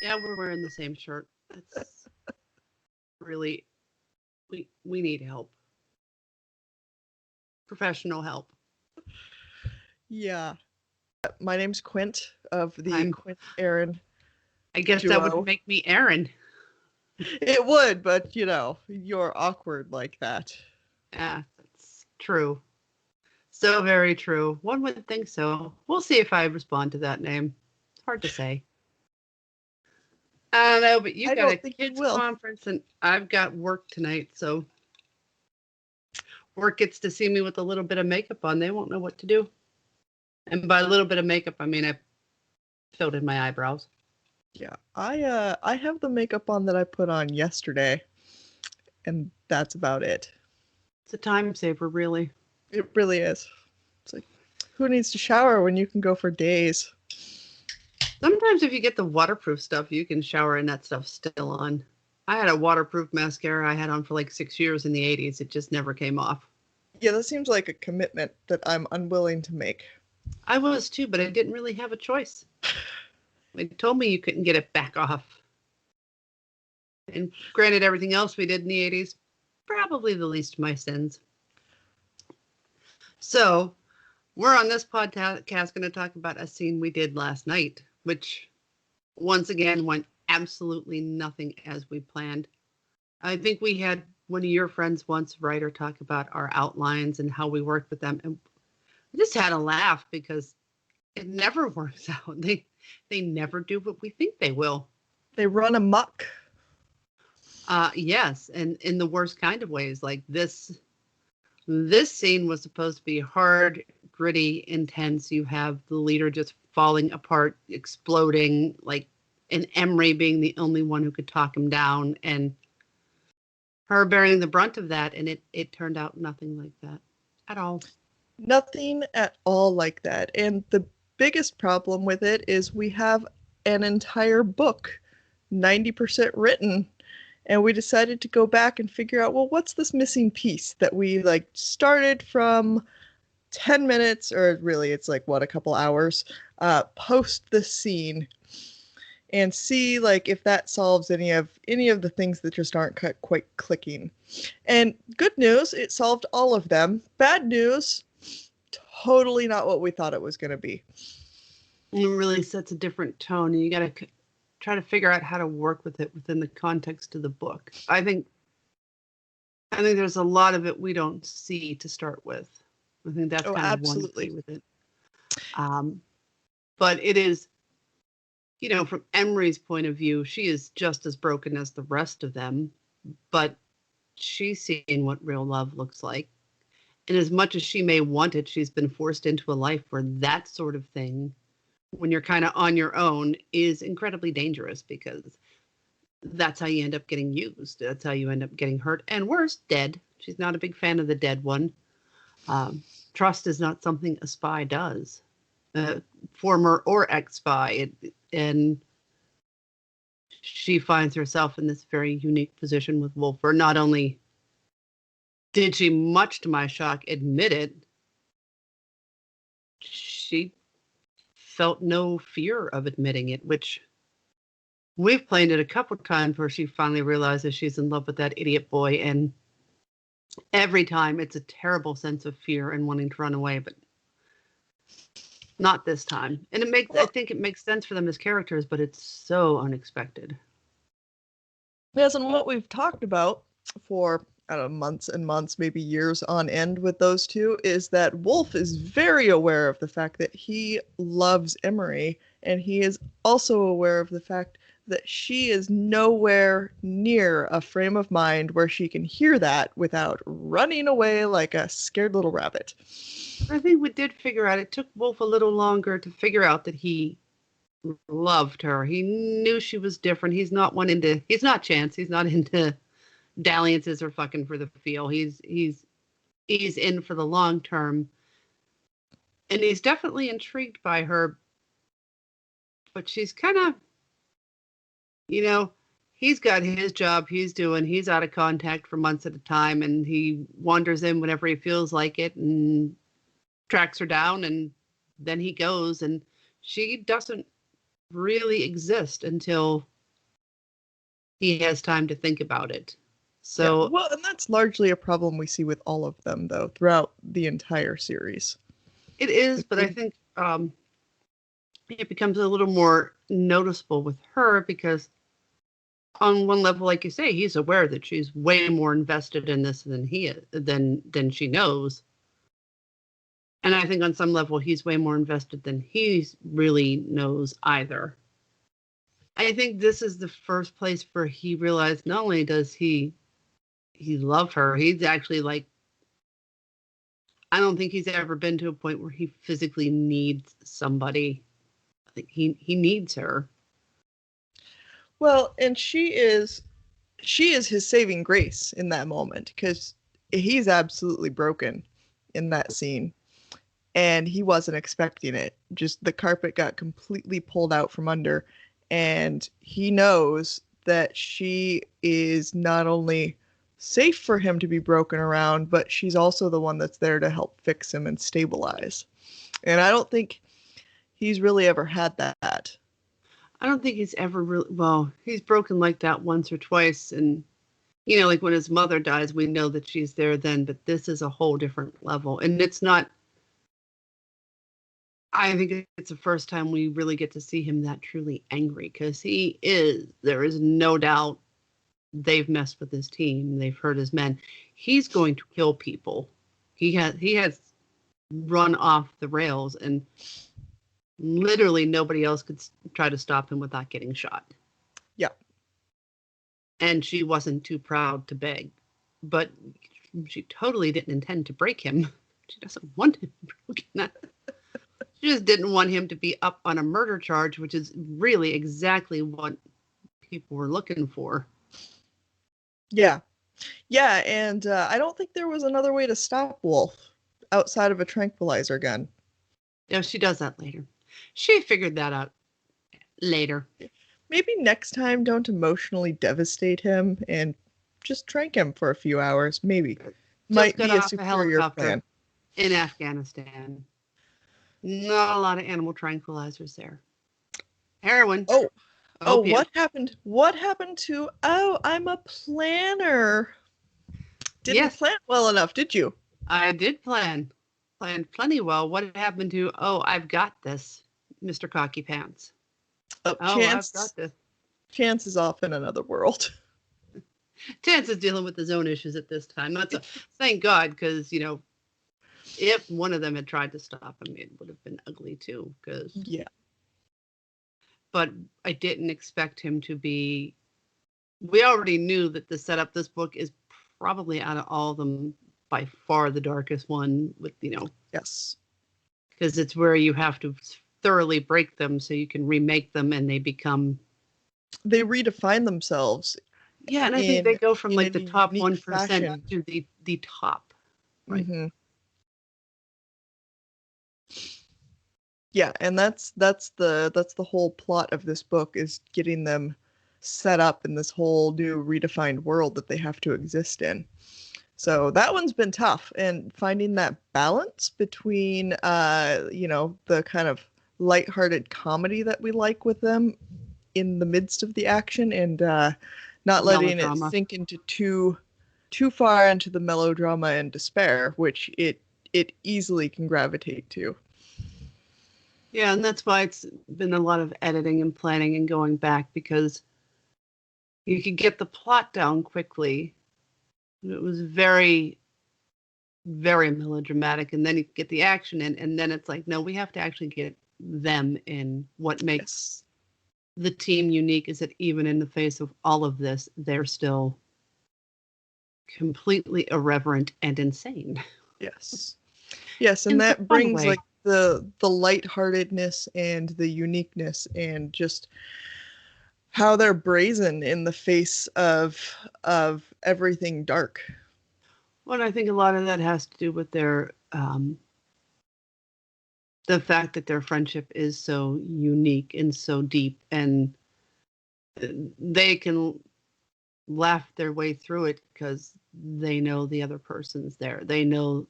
Yeah, we're wearing the same shirt. It's really we need help. Professional help. Yeah. My name's Quint of the I'm Quent Aron I guess that would duo. make me Aaron. It would, but you're awkward like that. Yeah, that's true. So very true. One would think so. We'll see if I respond to that name. It's hard to say. I don't know, but you I got a don't think you kids will. conference and I've got work tonight, so work gets to see me with a little bit of makeup on. They won't know what to do. And by a little bit of makeup, I mean I filled in my eyebrows. Yeah. I have the makeup on that I put on yesterday, and that's about it. It's a time saver, really. It really is. It's like, who needs to shower when you can go for days? Sometimes if you get the waterproof stuff, you can shower and that stuff's still on. I had a waterproof mascara I had on for like 6 years in the 80s. It just never came off. Yeah, that seems like a commitment that I'm unwilling to make. I was too, but I didn't really have a choice. They told me you couldn't get it back off. And granted, everything else we did in the 80s, probably the least of my sins. So, we're on this podcast going to talk about a scene we did last night, which once again went absolutely nothing as we planned. I think we had one of your friends once write or talk about our outlines and how we worked with them. And we just had a laugh because it never works out. They never do what we think they will. They run amok. Yes, and in the worst kind of ways. Like this scene was supposed to be hard, gritty, intense. You have the leader just falling apart, exploding, like and Emery being the only one who could talk him down, and her bearing the brunt of that, and it turned out nothing like that at all. Nothing at all like that. And the biggest problem with it is we have an entire book, 90% written, and we decided to go back and figure out, well, what's this missing piece that we like started from 10 minutes, or really it's like what, a couple hours post the scene, and see like if that solves any of the things that just aren't quite clicking. And good news, it solved all of them. Bad news, totally not what we thought it was going to be. And it really sets a different tone, and you got to try to figure out how to work with it within the context of the book. I think there's a lot of it we don't see to start with. I think that's Oh, kind of one key absolutely. with it. Um, but it is, from Emery's point of view, she is just as broken as the rest of them, but she's seen what real love looks like. And as much as she may want it, she's been forced into a life where that sort of thing, when you're kind of on your own, is incredibly dangerous because that's how you end up getting used. That's how you end up getting hurt and worse, dead. She's not a big fan of the dead one. Um, Trust is not something a spy does, former or ex spy. And she finds herself in this very unique position with Wolf, where not only did she, much to my shock, admit it, she felt no fear of admitting it, which we've played it a couple times where she finally realizes she's in love with that idiot boy. And every time it's a terrible sense of fear and wanting to run away, but not this time. And I Well, think it makes sense for them as characters, but it's so unexpected. yes, and what we've talked about for, I don't know, months and months, maybe years on end with those two, is that Wolf is very aware of the fact that he loves Emery, and he is also aware of the fact that she is nowhere near a frame of mind where she can hear that without running away like a scared little rabbit. I think we did figure out, it took Wolf a little longer to figure out that he loved her. He knew she was different. He's not Chance. He's not into dalliances or fucking for the feel. He's in for the long term. And he's definitely intrigued by her, but she's kind of, you know, he's got his job he's out of contact for months at a time, and he wanders in whenever he feels like it and tracks her down, and then he goes, and she doesn't really exist until he has time to think about it. Yeah, So well, and that's largely a problem we see with all of them, though, throughout the entire series. it is, but I think it becomes a little more noticeable with her because on one level, like you say, he's aware that she's way more invested in this than he is, than she knows. And I think on some level, he's way more invested than he really knows either. I think this is the first place where he realized not only does he love her, he's actually like, I don't think he's ever been to a point where he physically needs somebody. I think he needs her. Well, and she is his saving grace in that moment, because he's absolutely broken in that scene, and he wasn't expecting it. Just the carpet got completely pulled out from under, and he knows that she is not only safe for him to be broken around, but she's also the one that's there to help fix him and stabilize. And I don't think he's really ever had that. I don't think he's ever really, well, he's broken like that once or twice. And, you know, like when his mother dies, we know that she's there then, but this is a whole different level. And it's not, I think it's the first time we really get to see him that truly angry because there is no doubt they've messed with his team. They've hurt his men. He's going to kill people. He has run off the rails and literally nobody else could try to stop him without getting shot. Yeah. And she wasn't too proud to beg, but she totally didn't intend to break him. She doesn't want him broken. She just didn't want him to be up on a murder charge, which is really exactly what people were looking for. Yeah. Yeah, and I don't think there was another way to stop Wolf outside of a tranquilizer gun. Yeah, she does that later. She figured that out later. Maybe next time don't emotionally devastate him and just trank him for a few hours. Maybe. Just Might got be a off a superior helicopter plan. in Afghanistan. Not a lot of animal tranquilizers there. Heroin, Oh, opium. what happened? What happened to, oh, I'm a planner. Didn't Yes, plan well enough, did you? I did plan plenty well. What happened to, oh, I've got this, Mr. Cocky Pants. Oh, Oh, I've got this. Chance is off in another world. Chance is dealing with his own issues at this time. Thank God, because, you know, if one of them had tried to stop him, it would have been ugly too. Yeah. But I didn't expect him to be. We already knew that the setup, this book is probably out of all of them by far the darkest one. With Yes. because it's where you have to thoroughly break them so you can remake them, and they become. They redefine themselves. Yeah, and I think they go from like a the top unique 1% fashion. to the top. Right. Mm-hmm. Yeah, and that's the whole plot of this book, is getting them set up in this whole new redefined world that they have to exist in. So that one's been tough, and finding that balance between the kind of lighthearted comedy that we like with them in the midst of the action, and not letting it Melodrama. sink into too far into the melodrama and despair, which it easily can gravitate to. Yeah, and that's why it's been a lot of editing and planning and going back, because you could get the plot down quickly. It was very, very melodramatic, and then you get the action in, and then it's like, no, we have to actually get them in. What makes the team unique is that even in the face of all of this, they're still completely irreverent and insane. Yes. Yes, and In the that fun brings way. like the lightheartedness and the uniqueness, and just how they're brazen in the face of everything dark. Well, I think a lot of that has to do with their the fact that their friendship is so unique and so deep, and they can laugh their way through it because they know the other person's there. They know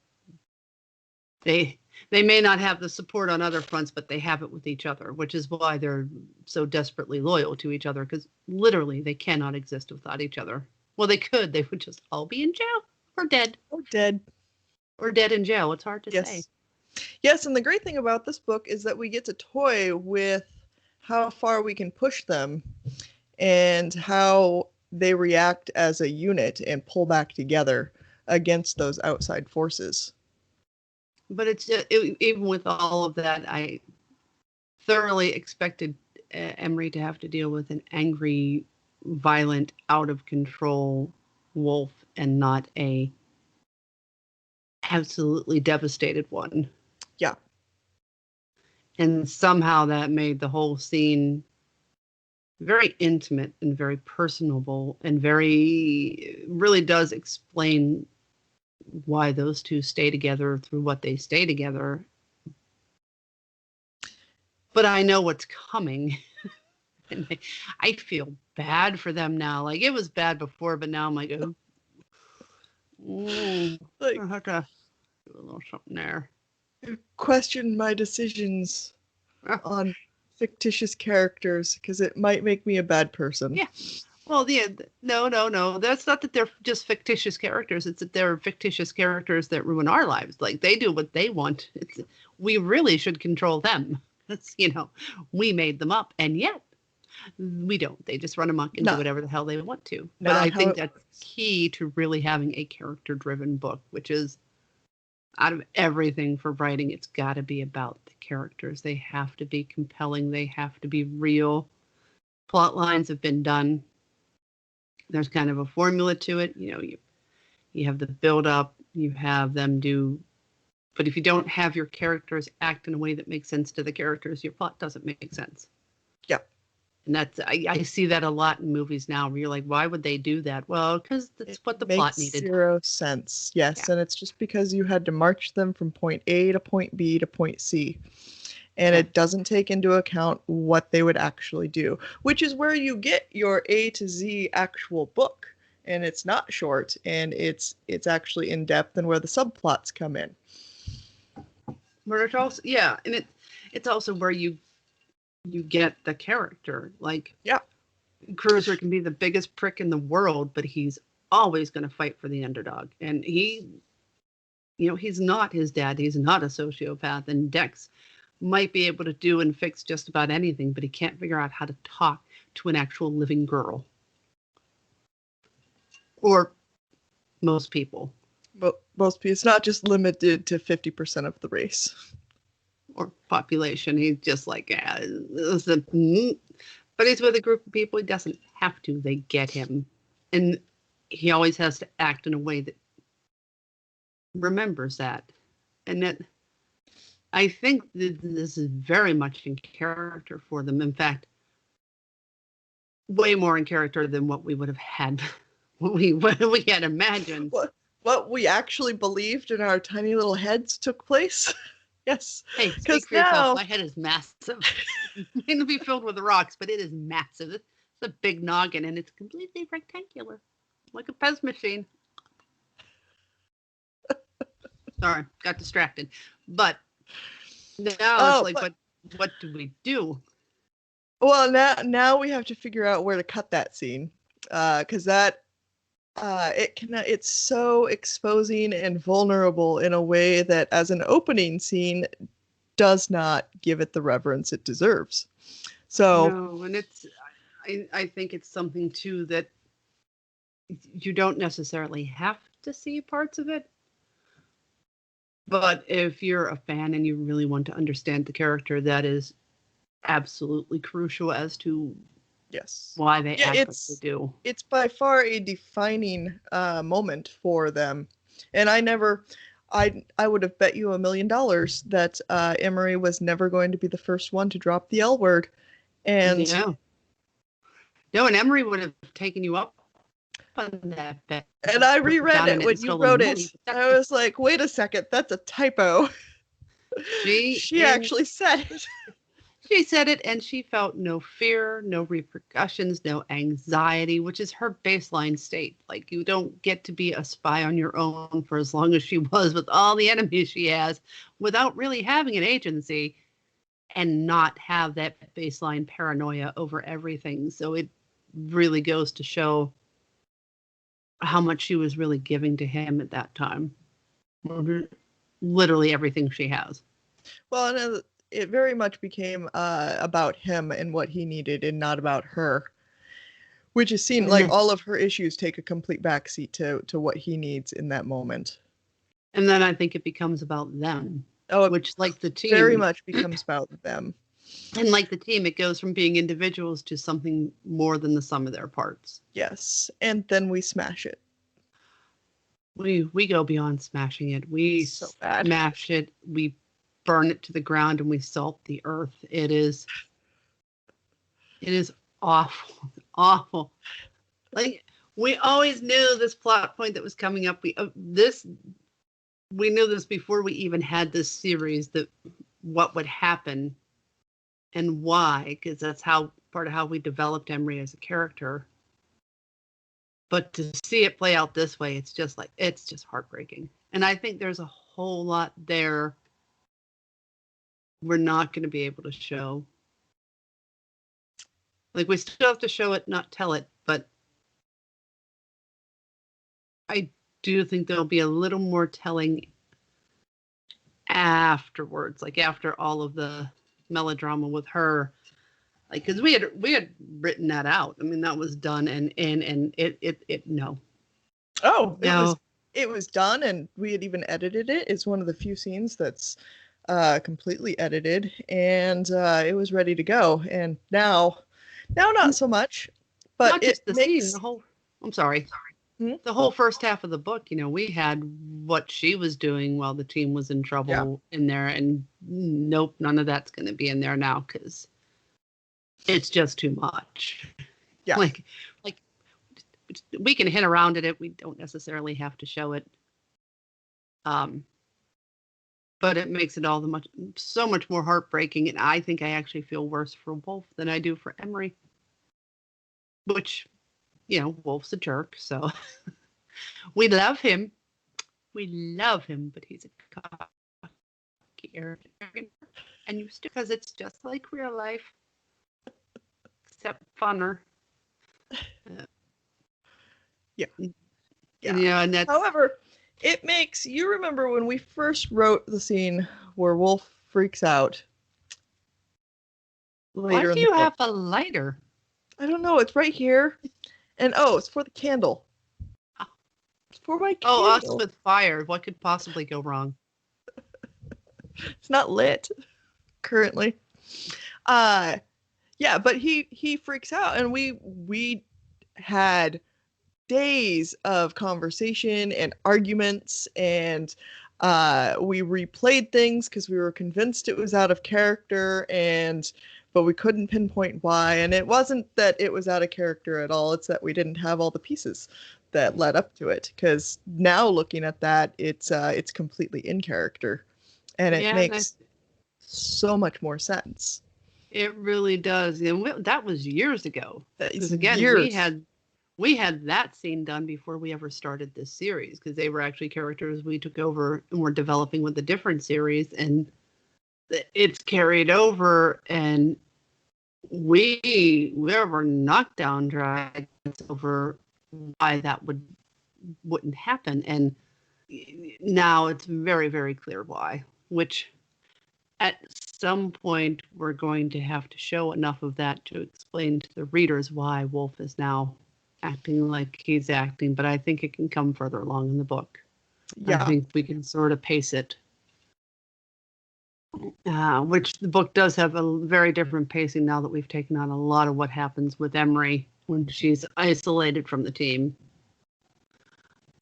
They may not have the support on other fronts, but they have it with each other, which is why they're so desperately loyal to each other, because literally they cannot exist without each other. Well, they could. They would just all be in jail or dead. Or dead. Or dead in jail. It's hard to say. Yes, and the great thing about this book is that we get to toy with how far we can push them and how they react as a unit and pull back together against those outside forces. But it's even with all of that, I thoroughly expected Emery to have to deal with an angry, violent, out of control wolf and not a absolutely devastated one. Yeah. And somehow that made the whole scene very intimate and very personable and really does explain why those two stay together through what they stay together. But I know what's coming. And I feel bad for them now. Like, it was bad before, but now I'm like, oh, I have to do a little something there. Question my decisions on fictitious characters, because it might make me a bad person. Yeah. Well, yeah, no. That's not that they're just fictitious characters. It's that they're fictitious characters that ruin our lives. Like, they do what they want. We really should control them. That's, we made them up, and yet we don't. They just run amok and do whatever the hell they want to. But I think that's key to really having a character-driven book, which is, out of everything for writing, it's got to be about the characters. They have to be compelling. They have to be real. Plot lines have been done. There's kind of a formula to it. You have the build-up. You have them do. But if you don't have your characters act in a way that makes sense to the characters, your plot doesn't make sense. Yeah. And I see that a lot in movies now, where you're like, why would they do that? Well, because that's what the plot needed. Makes zero sense. Yes, yeah. And it's just because you had to march them from point A to point B to point C. And it doesn't take into account what they would actually do, which is where you get your A to Z actual book. And it's not short, and it's actually in depth, and where the subplots come in. But it's also, and it's also where you get the character. Like, Cruiser can be the biggest prick in the world, but he's always going to fight for the underdog. And he's not his dad. He's not a sociopath. And Dex might be able to do and fix just about anything, but he can't figure out how to talk to an actual living girl. Or most people. But most people. It's not just limited to 50% of the race. Or population. He's just like, but he's with a group of people. He doesn't have to. They get him. And he always has to act in a way that remembers that. And that, I think that this is very much in character for them. In fact, way more in character than what we would have had, what we had imagined. What we actually believed in our tiny little heads took place. Yes. Hey, speak for yourself. My head is massive. It'll be filled with rocks, but it is massive. It's a big noggin, and it's completely rectangular, like a Pez machine. Sorry, got distracted. But now it's like, what do we do? Well, now we have to figure out where to cut that scene, because that it's so exposing and vulnerable in a way that, as an opening scene, does not give it the reverence it deserves. So no, and I think it's something too that you don't necessarily have to see parts of it. But if you're a fan and you really want to understand the character, that is absolutely crucial as to why they act like they do. It's by far a defining moment for them. And I would have bet you $1 million that Emery was never going to be the first one to drop the L word. And no, and Emery would have taken you up on that bet. And I reread it when you wrote it. I was like, wait a second, that's a typo. She actually said it. She said it, and she felt no fear, no repercussions, no anxiety, which is her baseline state. Like, you don't get to be a spy on your own for as long as she was with all the enemies she has without really having an agency and not have that baseline paranoia over everything. So it really goes to show how much she was really giving to him at that time. Literally everything she has. Well, and it very much became about him and what he needed and not about her. Which has seen like all of her issues take a complete backseat to what he needs in that moment. And then I think it becomes about them. Oh, which, like the team, very much becomes about them. And like the team, it goes from being individuals to something more than the sum of their parts. Yes, and then we smash it. We go beyond smashing it. We so bad. Smash it. We burn it to the ground, and we salt the earth. It is awful, awful. Like, we always knew this plot point that was coming up. We knew this before we even had this series, that what would happen and why, because that's part of how we developed Emery as a character. But to see it play out this way, it's just heartbreaking. And I think there's a whole lot there we're not going to be able to show. Like, we still have to show it, not tell it, but I do think there'll be a little more telling afterwards, like after all of the melodrama with her. Like, because we had written that out. I mean, that was done, and it no. Oh, no. It was done, and we had even edited it. It's one of the few scenes that's completely edited, and it was ready to go. And now not so much. But not just it the makes... scene, the whole. I'm sorry. Hmm? The whole first half of the book, we had what she was doing while the team was in trouble in there, and nope, none of that's going to be in there now because it's just too much. Yeah. Like we can hint around at it. We don't necessarily have to show it. But it makes it all so much more heartbreaking. And I think I actually feel worse for Wolf than I do for Emery. Which, Wolf's a jerk, so we love him. We love him, but he's a cocky, arrogant, and because it's just like real life, except funner. Yeah. And that's... However, it makes you remember when we first wrote the scene where Wolf freaks out. Why do you have a lighter? I don't know. It's right here. And it's for the candle. It's for my candle. Oh, us with fire. What could possibly go wrong? It's not lit currently. Yeah, but he freaks out, and we had days of conversation and arguments, and we replayed things because we were convinced it was out of character, but we couldn't pinpoint why. And it wasn't that it was out of character at all. It's that we didn't have all the pieces that led up to it. Because now looking at that, it's completely in character, and it makes so much more sense. It really does. And that was years ago. Because again, we had that scene done before we ever started this series, because they were actually characters we took over and were developing with a different series, and it's carried over, and we were knocked down drags over why that wouldn't happen. And now it's very, very clear why, which at some point we're going to have to show enough of that to explain to the readers why Wolf is now acting like he's acting. But I think it can come further along in the book. Yeah. I think we can sort of pace it. Which the book does have a very different pacing now that we've taken on a lot of what happens with Emery when she's isolated from the team.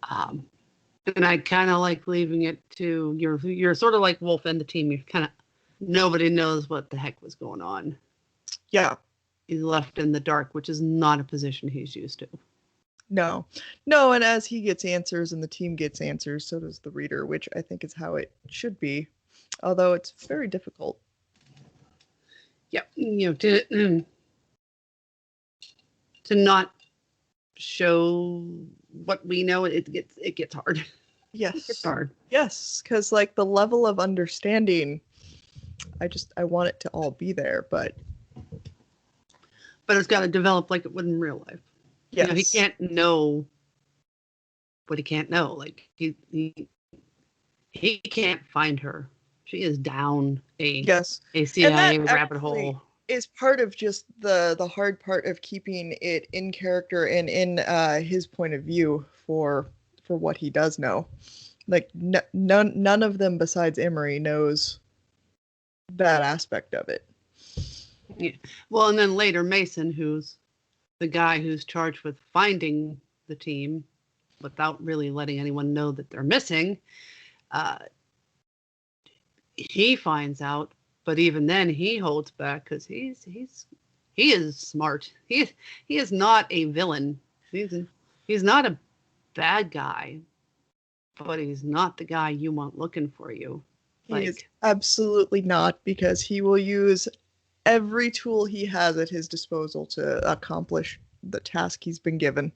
And I kind of like leaving it to you're sort of like Wolf and the team. You're kind of, nobody knows what the heck was going on. Yeah. He's left in the dark, which is not a position he's used to. No. And as he gets answers and the team gets answers, so does the reader, which I think is how it should be. Although it's very difficult. Yeah, to not show what we know, it gets hard. Yes. It gets hard. Yes, because like the level of understanding, I want it to all be there, but it's got to develop like it would in real life. yes. He can't know what he can't know. Like he can't find her. She is down a CIA rabbit hole. Is part of just the hard part of keeping it in character and in his point of view for what he does know. Like none of them besides Emery knows that aspect of it. Yeah. Well, and then later Mason, who's the guy who's charged with finding the team without really letting anyone know that they're missing, he finds out, but even then he holds back because he is smart. He is not a villain. He's not a bad guy, but he's not the guy you want looking for you. He is absolutely not, because he will use every tool he has at his disposal to accomplish the task he's been given.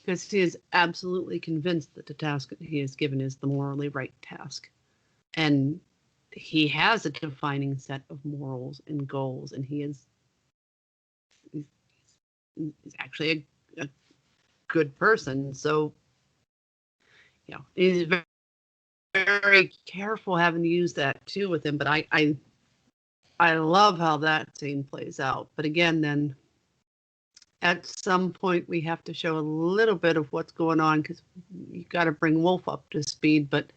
Because he is absolutely convinced that the task he is given is the morally right task. And he has a defining set of morals and goals, and he's actually a good person. So, he's very, very careful having to use that too with him. But I love how that scene plays out. But again, then at some point we have to show a little bit of what's going on, because you got to bring Wolf up to speed, but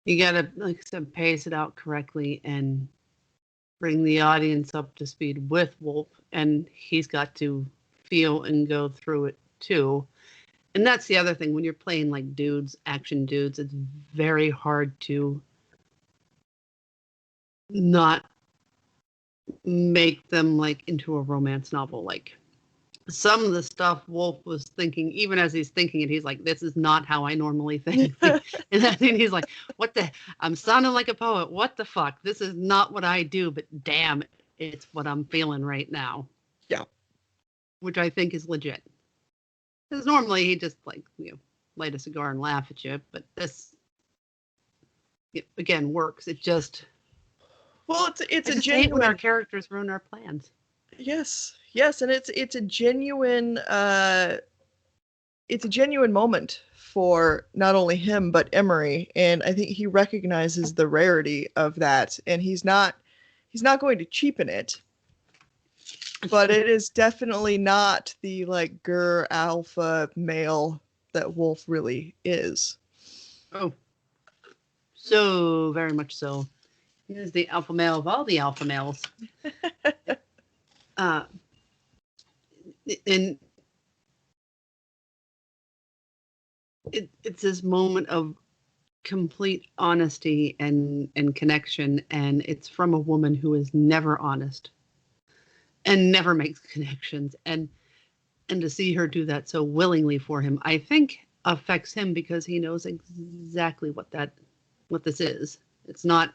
you got to, like I said, pace it out correctly and bring the audience up to speed with Wolf, and he's got to feel and go through it too. And that's the other thing, when you're playing like dudes, action dudes, it's very hard to not make them like into a romance novel. Like some of the stuff Wolf was thinking, even as he's thinking it, he's like, this is not how I normally think. And then he's like, I'm sounding like a poet. What the fuck? This is not what I do, but damn, it's what I'm feeling right now. Yeah. Which I think is legit. Because normally he just light a cigar and laugh at you, but this, again, works. It just... Well, it's a genuine... hate when our characters ruin our plans. Yes, and it's a genuine moment for not only him but Emery, and I think he recognizes the rarity of that, and he's not going to cheapen it, but it is definitely not the like alpha male that Wolf really is. Oh, so very much so. He is the alpha male of all the alpha males. And it's this moment of complete honesty and connection, and it's from a woman who is never honest and never makes connections, and to see her do that so willingly for him, I think affects him, because he knows exactly what this is. It's not,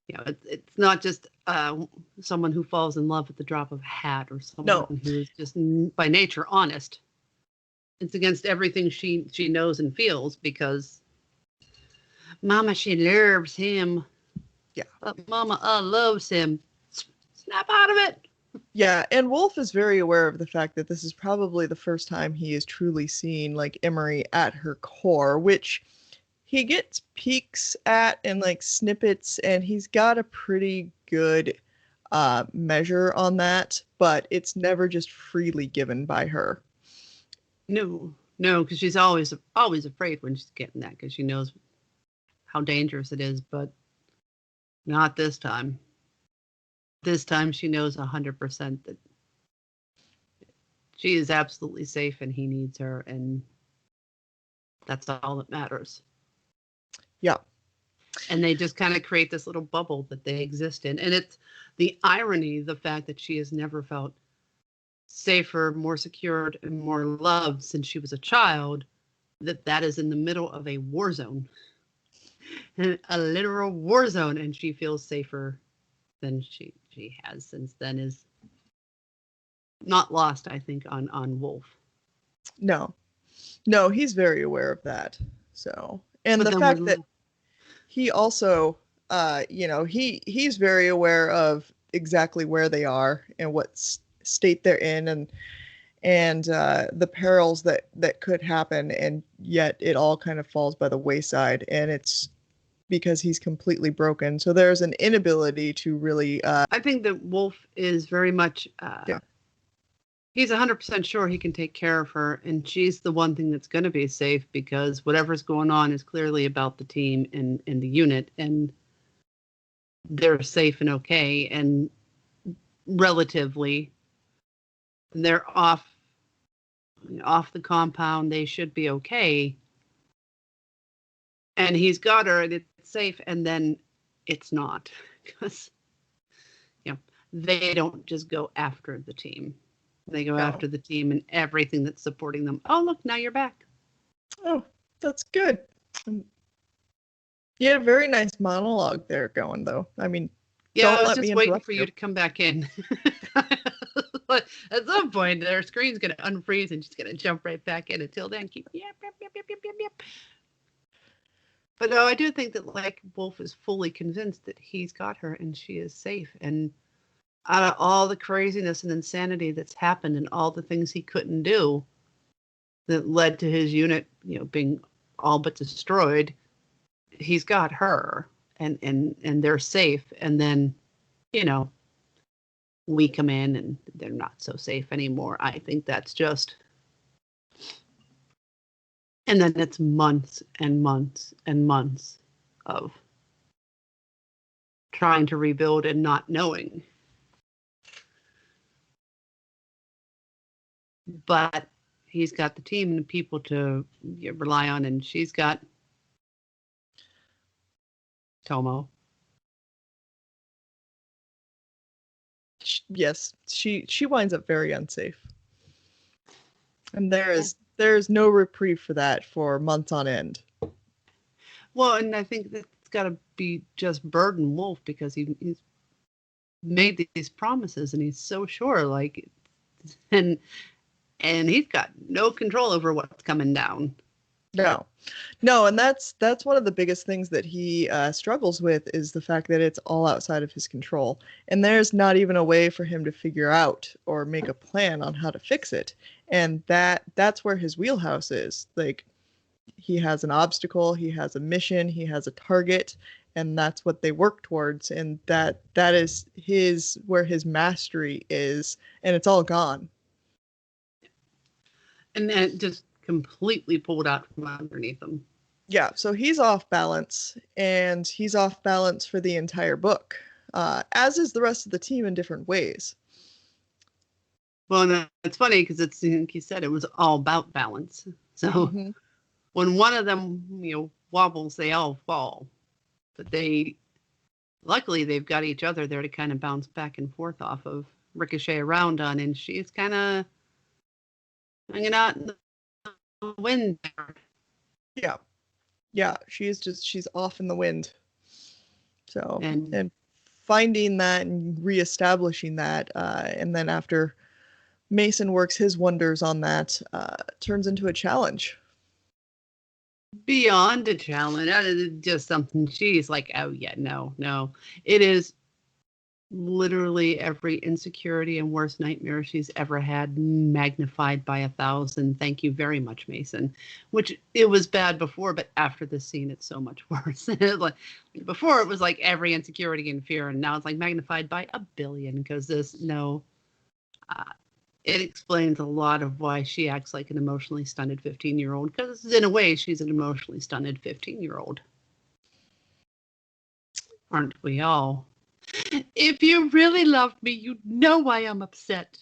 it's not just someone who falls in love at the drop of a hat, or someone who is just by nature honest. It's against everything she knows and feels, because Mama, she loves him. Yeah. But Mama loves him. Snap out of it. Yeah, and Wolf is very aware of the fact that this is probably the first time he is truly seeing like Emery at her core, which he gets peeks at and like snippets, and he's got a pretty good measure on that, but it's never just freely given by her. No, because she's always afraid when she's getting that, because she knows how dangerous it is, but not this time. This time she knows 100% that she is absolutely safe and he needs her, and that's all that matters. Yeah. And they just kind of create this little bubble that they exist in. And it's the irony, the fact that she has never felt safer, more secured, and more loved since she was a child, that is in the middle of a war zone. A literal war zone, and she feels safer than she has since then is not lost, I think, on Wolf. No, he's very aware of that. So, and But the then fact that when he also, he's very aware of exactly where they are and what state they're in, and the perils that could happen, and yet it all kind of falls by the wayside, and it's because he's completely broken. So there's an inability to really. I think that Wolf is very much. Yeah. He's 100% sure he can take care of her, and she's the one thing that's going to be safe because whatever's going on is clearly about the team and the unit, and they're safe and okay, and relatively, they're off the compound. They should be okay, and he's got her, and it's safe, and then it's not because they don't just go after the team. They go after the team and everything that's supporting them. Oh, look, now you're back. Oh, that's good. You had a very nice monologue there going, though. I mean, yeah, don't I was let me just waiting interrupt for you to come back in. But at some point, their screen's going to unfreeze and she's going to jump right back in. Until then, keep yep. But no, I do think that like Wolf is fully convinced that he's got her and she is safe. And out of all the craziness and insanity that's happened and all the things he couldn't do that led to his unit, being all but destroyed, he's got her and they're safe. And then, we come in and they're not so safe anymore. I think that's just, and then it's months and months and months of trying to rebuild and not knowing. But he's got the team and the people to rely on, and she's got Tomo. Yes, she winds up very unsafe, and there's no reprieve for that for months on end. Well, and I think that's got to be just burden Wolf because he's made these promises and he's so sure, like, and he's got no control over what's coming down. No, and that's one of the biggest things that he struggles with is the fact that it's all outside of his control, and there's not even a way for him to figure out or make a plan on how to fix it, and that's where his wheelhouse is. Like, he has an obstacle, he has a mission, he has a target, and that's what they work towards, and that is where his mastery is, and it's all gone. And then just completely pulled out from underneath him. Yeah, so he's off balance, and he's off balance for the entire book, as is the rest of the team in different ways. Well, and it's funny because it's, like you said, it was all about balance. So when one of them, wobbles, they all fall. But luckily, they've got each other there to kind of bounce back and forth off of, ricochet around on, and she's kind of hanging out in the wind. Yeah, she's off in the wind. So, And and finding that and reestablishing that, and then after Mason works his wonders on that, turns into a challenge. Beyond a challenge, that is just something she's like, oh yeah, no. It is literally every insecurity and worst nightmare she's ever had magnified by 1,000. Thank you very much, Mason. Which it was bad before, but after this scene, it's so much worse. Like, before it was like every insecurity and fear, and now it's like magnified by 1 billion because it explains a lot of why she acts like an emotionally stunted 15-year-old, because in a way she's an emotionally stunted 15-year-old. Aren't we all? If you really loved me, you'd know why I'm upset.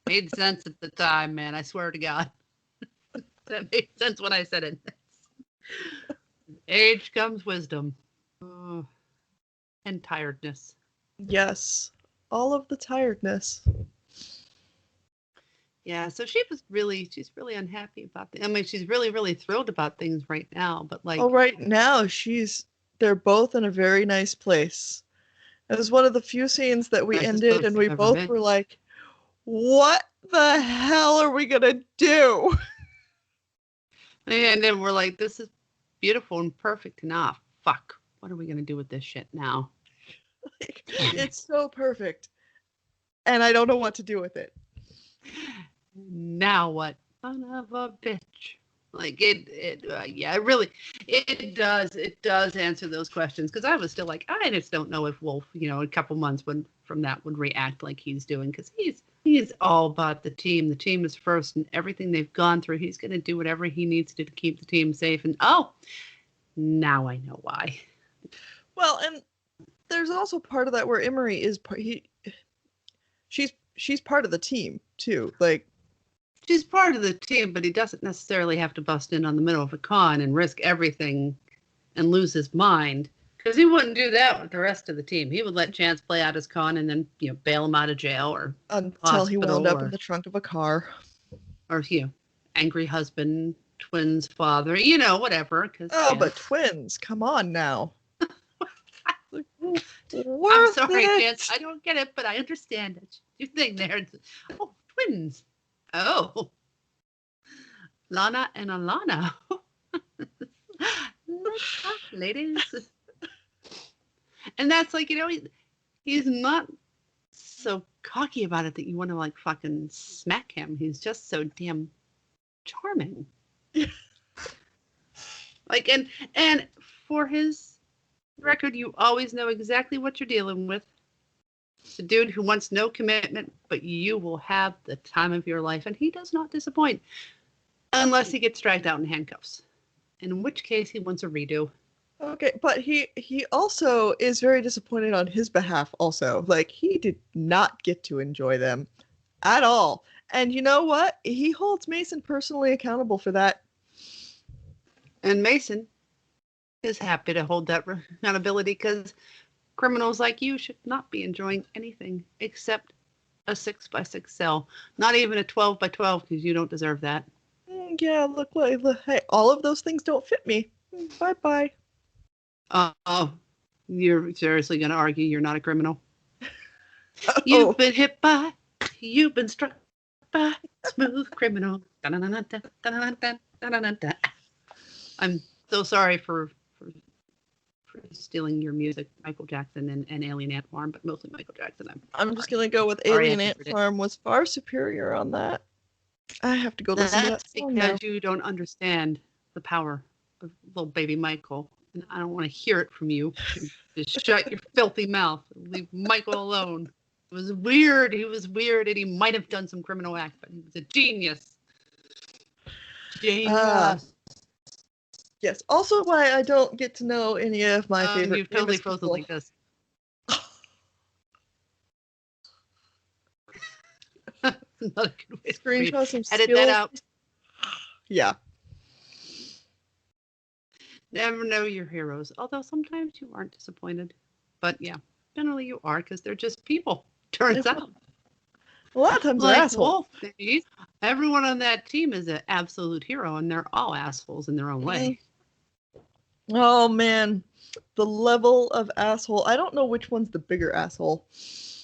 Made sense at the time, man. I swear to God. That made sense when I said it. Age comes wisdom. Oh, and tiredness. Yes, all of the tiredness. Yeah, so she's really unhappy about things. I mean, she's really, really thrilled about things right now, but like... Oh, right now she's they're both in a very nice place. It was one of the few scenes that we Nicest ended, place and we I've ever both been. were like, what the hell are we going to do? And then we're like, this is beautiful and perfect. And fuck. What are we going to do with this shit now? It's so perfect. And I don't know what to do with it. Now what? Son of a bitch. Like it does answer those questions, because I was still like, I just don't know if Wolf, a couple months from that would react like he's doing, because he's all about the team. The team is first, and everything they've gone through, he's going to do whatever he needs to keep the team safe. And now I know why. Well, and there's also part of that where Emery is she's part of the team too. Like, she's part of the team, but he doesn't necessarily have to bust in on the middle of a con and risk everything and lose his mind, because he wouldn't do that with the rest of the team. He would let Chance play out his con and then bail him out of jail or until he wound up in the trunk of a car, or angry husband, twins father, whatever. but twins, come on now. I'm sorry, Chance, I don't get it, but I understand it. You think there, twins. Oh, Lana and Alana. Let's talk, ladies. And that's like, he's not so cocky about it that you want to like fucking smack him. He's just so damn charming. Like, and for his record, you always know exactly what you're dealing with. It's a dude who wants no commitment, but you will have the time of your life, and he does not disappoint unless he gets dragged out in handcuffs, in which case he wants a redo. Okay, but he also is very disappointed on his behalf also. Like, he did not get to enjoy them at all. And you know what? He holds Mason personally accountable for that. And Mason is happy to hold that accountability, because criminals like you should not be enjoying anything except a 6x6 cell. Not even a 12x12, because you don't deserve that. Yeah, look, hey, all of those things don't fit me. Bye-bye. Oh, you're seriously going to argue you're not a criminal? You've been hit by, you've been struck by smooth criminal. I'm so sorry for stealing your music, Michael Jackson and Alien Ant Farm, but mostly Michael Jackson. I'm just going to go with Alien Ant Farm was far superior on that. I have to go listen to that song now. Because you don't understand the power of little baby Michael, and I don't want to hear it from you. Just shut your filthy mouth. Leave Michael alone. It was weird. He was weird, and he might have done some criminal act, but he was a genius. Genius. Yes. Also, why I don't get to know any of my favorite. You've totally frozen like this. Another good way. Screenshot some Edit skills. that out. Yeah. Never know your heroes, although sometimes you aren't disappointed. But yeah, generally you are, because they're just people, turns out. A lot of times they're assholes. Wolf, everyone on that team is an absolute hero, and they're all assholes in their own way. Oh, man. The level of asshole. I don't know which one's the bigger asshole.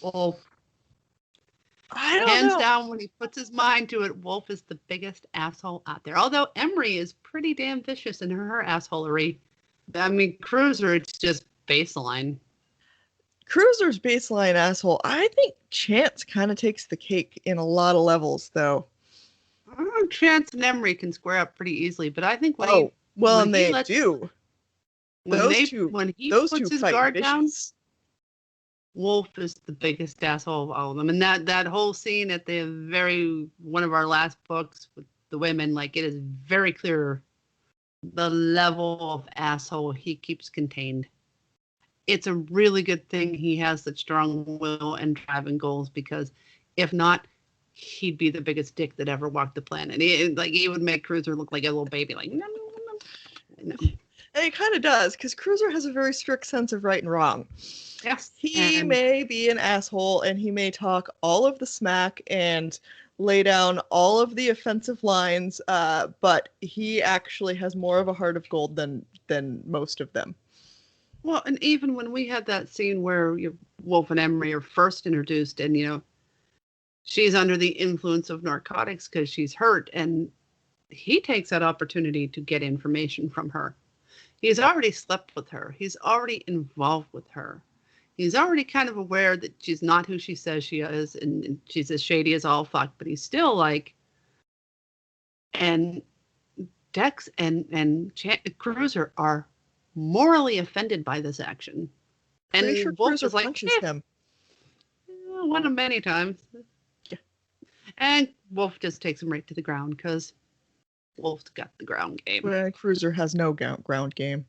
Wolf. I don't Hands know. down, when he puts his mind to it, Wolf is the biggest asshole out there. Although Emery is pretty damn vicious in her assholery. I mean, Cruiser, it's just baseline. Cruiser's baseline asshole. I think Chance kind of takes the cake in a lot of levels, though. Chance and Emery can square up pretty easily, but I think when they do. When he puts his guard down, Wolf is the biggest asshole of all of them. And that whole scene at the one of our last books with the women, like, it is very clear the level of asshole he keeps contained. It's a really good thing he has such strong will and drive and goals, because if not, he'd be the biggest dick that ever walked the planet. He would make Cruiser look like a little baby, like, no. And he kind of does, because Cruiser has a very strict sense of right and wrong. Yes. He may be an asshole, and he may talk all of the smack and lay down all of the offensive lines, but he actually has more of a heart of gold than most of them. Well, and even when we had that scene where Wolf and Emery are first introduced, and she's under the influence of narcotics because she's hurt, and he takes that opportunity to get information from her. He's already slept with her. He's already involved with her. He's already kind of aware that she's not who she says she is, and she's as shady as all fuck, but he's still like, and Dex and Cruiser are morally offended by this action. Pretty And sure Wolf Cruiser is like, punches him. One of many times. Yeah. And Wolf just takes him right to the ground because Wolf's got the ground game. Well, Cruiser has no ground game.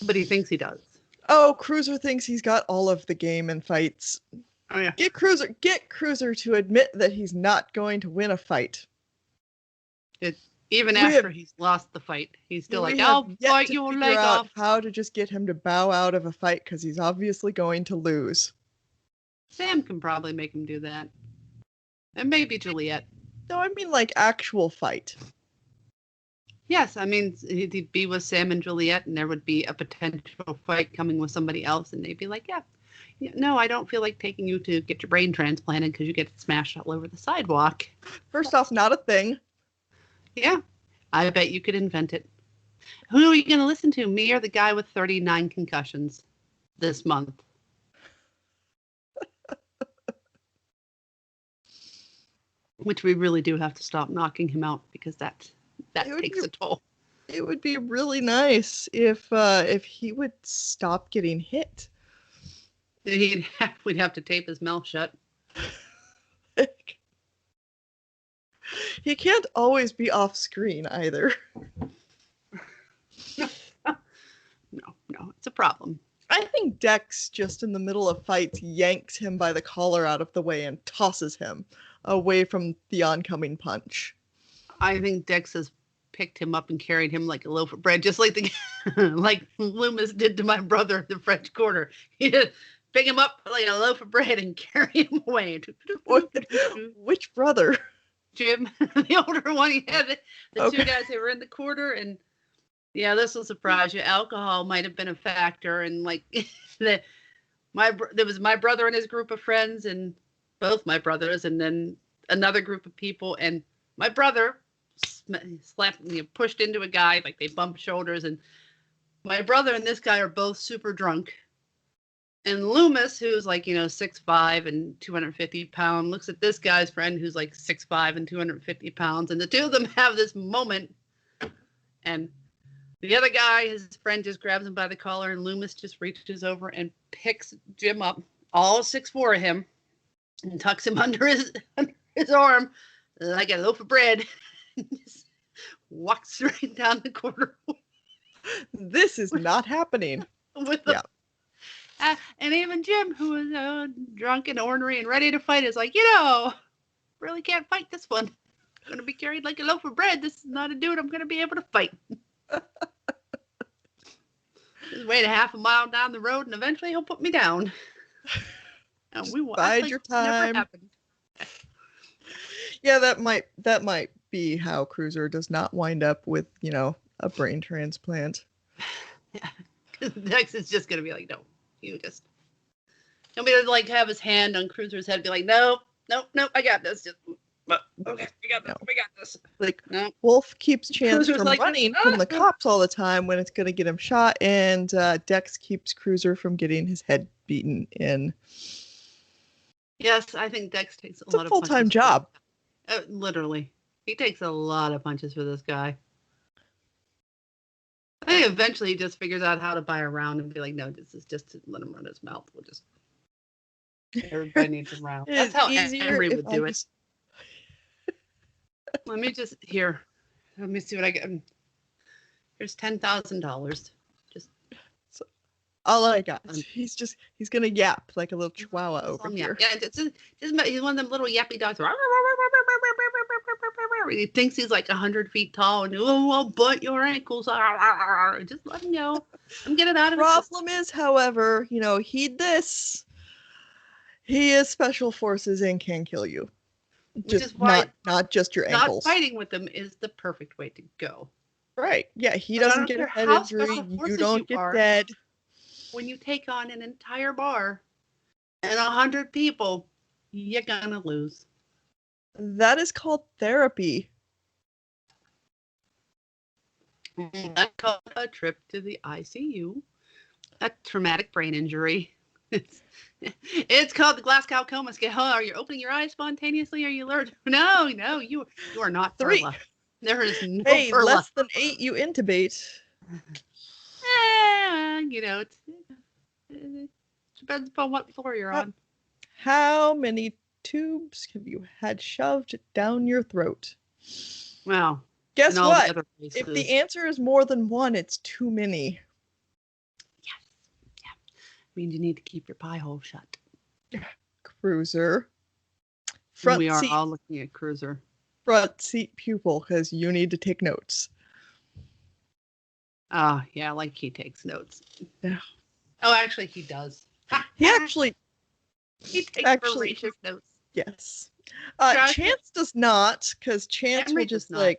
But he thinks he does. Oh, Cruiser thinks he's got all of the game in fights. Oh, yeah. Get Cruiser to admit that he's not going to win a fight. Even after he's lost the fight, he's still like, I'll fight your leg off. How to just get him to bow out of a fight because he's obviously going to lose. Sam can probably make him do that. And maybe Juliet. No, I mean like actual fight. Yes, I mean, he'd be with Sam and Juliet, and there would be a potential fight coming with somebody else, and they'd be like, yeah, no, I don't feel like taking you to get your brain transplanted because you get smashed all over the sidewalk. First off, not a thing. Yeah, I bet you could invent it. Who are you going to listen to, me or the guy with 39 concussions this month? Which we really do have to stop knocking him out because that takes a toll. It would be really nice if he would stop getting hit. We'd have to tape his mouth shut. He can't always be off screen either. No, it's a problem. I think Dex, just in the middle of fights, yanks him by the collar out of the way and tosses him away from the oncoming punch. I think Dex has picked him up and carried him like a loaf of bread, just like like Loomis did to my brother at the French Quarter. He just pick him up like a loaf of bread and carry him away. Which brother? Jim, the older one. He had the two guys that were in the quarter, and yeah, this will surprise you. Alcohol might have been a factor, and like there was my brother and his group of friends, and both my brothers, and then another group of people, and my brother pushed into a guy, like they bumped shoulders, and my brother and this guy are both super drunk. And Loomis, who's like, 6'5" and 250 pounds, looks at this guy's friend who's like 6'5" and 250 pounds. And the two of them have this moment. And the other guy, his friend, just grabs him by the collar, and Loomis just reaches over and picks Jim up, all 6'4" of him, and tucks him under his arm like a loaf of bread. And just walks right down the corridor. This is not happening. And even Jim, who was drunk and ornery and ready to fight, is like, really can't fight this one. I'm going to be carried like a loaf of bread. This is not a dude I'm going to be able to fight. Just wait a half a mile down the road, and eventually he'll put me down. And bide your time. Yeah, that might be how Cruiser does not wind up with, a brain transplant. Yeah, because Dex is just going to be like, no. You just want me to like have his hand on Cruiser's head, be like, no, I got this. Just okay, we got this. Like, no. Wolf keeps Chance Cruiser's from like, running from the cops all the time when it's going to get him shot, and Dex keeps Cruiser from getting his head beaten in. Yes, I think Dex takes a lot of full-time job. Literally, he takes a lot of punches for this guy. I think eventually he just figures out how to buy around and be like, no, this is just to let him run his mouth. We'll just everybody needs him around. That's how Emery would do it. Let me see what I get. Here's $10,000. Just all I got. He's gonna yap like a little chihuahua over here. Yeah, he's one of them little yappy dogs. He thinks he's like 100 feet tall, and I'll butt your ankles. Just let him go. I'm getting out of it. Problem is, however, heed this. He is special forces and can kill you. Just not just your ankles. Not fighting with them is the perfect way to go. Right. Yeah, he doesn't get a head injury. You don't get dead. when you take on an entire bar and 100 people, you're gonna lose. That is called therapy. That's called a trip to the ICU, a traumatic brain injury. It's called the Glasgow coma scale. Are you opening your eyes spontaneously? Are you alert? No, you are not 3. Perla. There is no Hey, Perla. less than 8, you intubate. It depends upon what floor you're on. How many tubes have you had shoved down your throat? Well, Guess and all the what? other places. If the answer is more than 1, it's too many. Yes. Yeah. Means you need to keep your pie hole shut. Cruiser. We are all looking at Cruiser. Front seat pupil, because you need to take notes. Yeah, like he takes notes. Yeah. Oh, actually, he does. He actually takes voracious notes. Yes. Chance does not, because Chance Emery will just does not.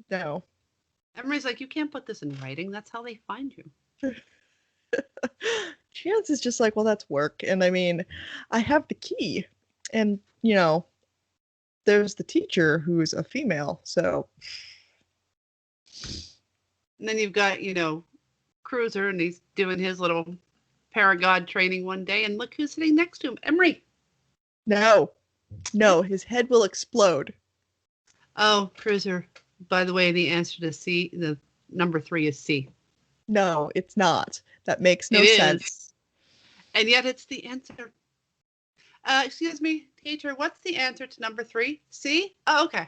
no. Emery's like, you can't put this in writing. That's how they find you. Chance is just like, well, that's work. And I mean, I have the key. And, there's the teacher who's a female. So. And then you've got, Cruiser, and he's doing his little Paragod training one day. And look who's sitting next to him. Emery. No, his head will explode. Oh, Cruiser. By the way, the answer to C, the number 3 is C. No, it's not. That makes no sense. And yet it's the answer. Excuse me, teacher, what's the answer to number 3? C? Oh, okay.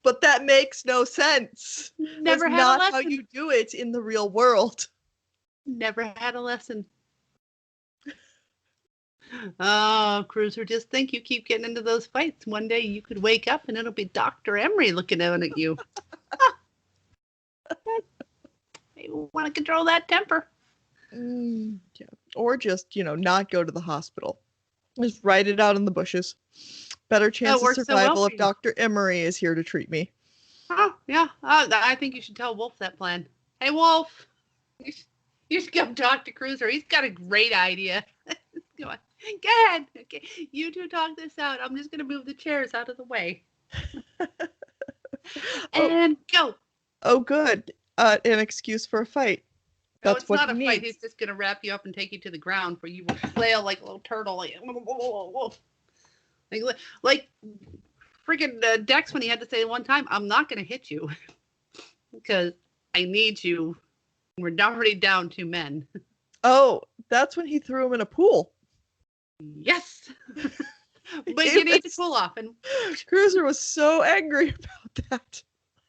But that makes no sense. Never That's had not a lesson. how you do it in the real world. Never had a lesson. Oh, Cruiser, just think you keep getting into those fights. One day you could wake up and it'll be Dr. Emery looking down at you. You want to control that temper. Yeah. Or just, not go to the hospital. Just write it out in the bushes. Better chance of survival if Dr. Emery is here to treat me. Oh, yeah. I think you should tell Wolf that plan. Hey, Wolf, you should go talk to Cruiser. He's got a great idea. Go on. Go ahead. Okay. You two talk this out. I'm just going to move the chairs out of the way. And go. Oh, good. An excuse for a fight. No, it's not a fight. He's just going to wrap you up and take you to the ground where you will flail like a little turtle. Like freaking Dex when he had to say one time, I'm not going to hit you because I need you. We're already down 2 men. Oh, that's when he threw him in a pool. Yes. But you need to cool off. And Cruiser was so angry about that.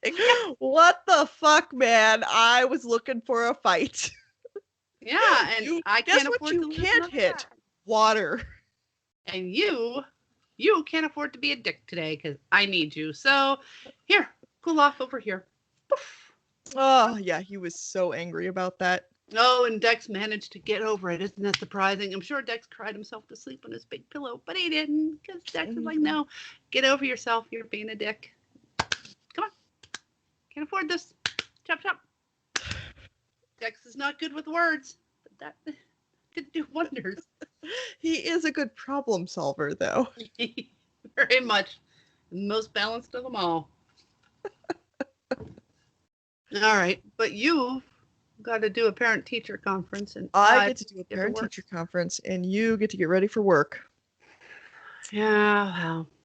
Like, what the fuck, man? I was looking for a fight. Yeah, and I can't afford to can't hit water. And you can't afford to be a dick today because I need you. So here, cool off over here. Poof. Oh, yeah, he was so angry about that. Oh, and Dex managed to get over it. Isn't that surprising? I'm sure Dex cried himself to sleep on his big pillow, but he didn't because Dex is like, no, get over yourself. You're being a dick. Come on. Can't afford this. Chop, chop. Dex is not good with words, but that could do wonders. He is a good problem solver, though. Very much. The most balanced of them all. All right, but you've got to do a parent-teacher conference. And I get to do a parent-teacher conference, and you get to get ready for work. Yeah, well,